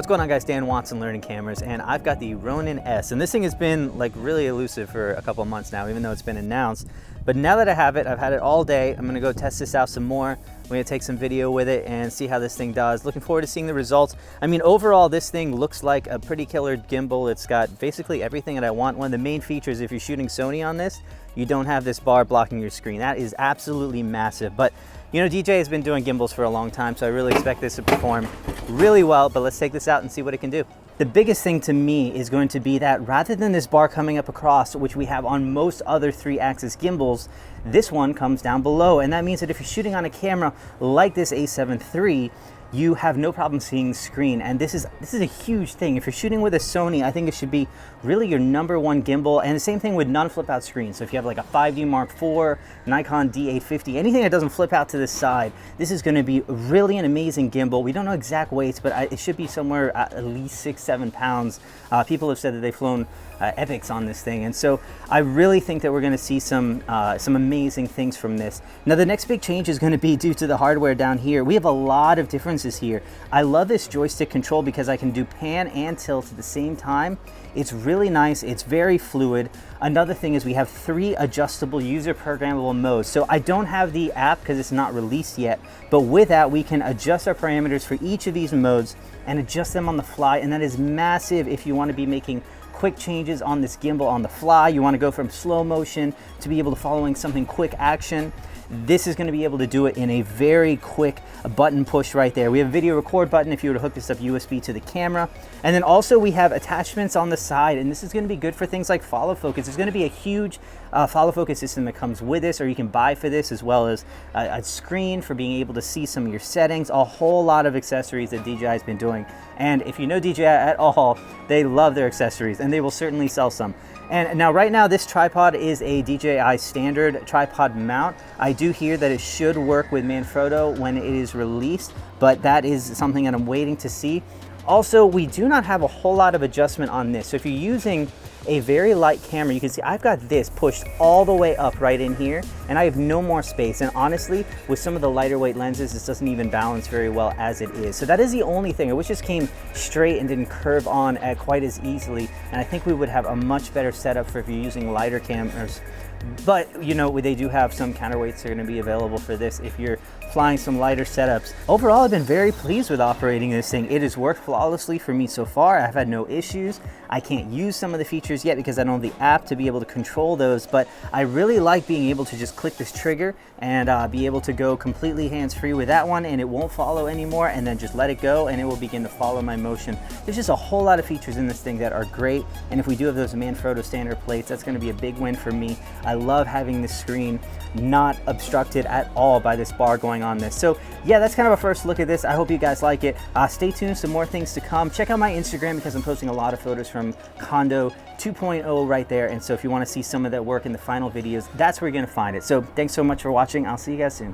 going on, guys? Dan Watson, Learning Cameras, and I've got the Ronin S, and this thing has been like really elusive for a couple of months now, even though it's been announced. But now that I have it, I've had it all day. I'm gonna go test this out some more. I'm gonna take some video with it and see how this thing does. Looking forward to seeing the results. I mean, overall, this thing looks like a pretty killer gimbal. It's got basically everything that I want. One of the main features, if you're shooting Sony on this, you don't have this bar blocking your screen. That is absolutely massive. But you know, DJI has been doing gimbals for a long time, so I really expect this to perform really well, but let's take this out and see what it can do. The biggest thing to me is going to be that rather than this bar coming up across, which we have on most other 3-axis gimbals, this one comes down below. And that means that if you're shooting on a camera like this A7 III, you have no problem seeing the screen. And this is a huge thing. If you're shooting with a Sony, I think it should be really your #1 gimbal. And the same thing with non-flip out screens. So if you have like a 5D Mark IV, Nikon D850, anything that doesn't flip out to the side, this is gonna be really an amazing gimbal. We don't know exact weights, but it should be somewhere at least 6-7 pounds. People have said that they've flown epics on this thing, and so I really think that we're going to see some amazing things from this. Now the next big change is going to be due to the hardware down here. We have a lot of differences here. I love this joystick control because I can do pan and tilt at the same time. It's really nice, it's very fluid. Another thing is we have 3 adjustable user programmable modes. So I don't have the app because it's not released yet, but with that we can adjust our parameters for each of these modes and adjust them on the fly, and that is massive if you want to be making quick changes on this gimbal on the fly. You want to go from slow motion to be able to following something quick action. This is going to be able to do it in a very quick button push right there. We have a video record button if you were to hook this up USB to the camera. And then also we have attachments on the side, and this is going to be good for things like follow focus. There's going to be a huge follow focus system that comes with this, or you can buy for this, as well as a screen for being able to see some of your settings. A whole lot of accessories that DJI has been doing. And if you know DJI at all, they love their accessories, and they will certainly sell some. And now right now this tripod is a DJI standard tripod mount. I do hear that it should work with Manfrotto when it is released, but that is something that I'm waiting to see. Also, we do not have a whole lot of adjustment on this. So if you're using a very light camera, you can see I've got this pushed all the way up right in here, and I have no more space. And honestly, with some of the lighter weight lenses, this doesn't even balance very well as it is. So that is the only thing. I wish this came straight and didn't curve on quite as easily. And I think we would have a much better setup for if you're using lighter cameras. But you know, they do have some counterweights that are going to be available for this if you're flying some lighter setups. Overall, I've been very pleased with operating this thing. It has worked flawlessly for me so far. I've had no issues. I can't use some of the features yet because I don't have the app to be able to control those, but I really like being able to just click this trigger and be able to go completely hands-free with that one, and it won't follow anymore, and then just let it go and it will begin to follow my motion. There's just a whole lot of features in this thing that are great, and if we do have those Manfrotto standard plates, that's going to be a big win for me. I love having this screen not obstructed at all by this bar going on this. So yeah, that's kind of a first look at this. I hope you guys like it. Stay tuned, some more things to come. Check out my Instagram because I'm posting a lot of photos from Condo 2.0 right there. And so if you want to see some of that work in the final videos, that's where you're going to find it. So thanks so much for watching. I'll see you guys soon.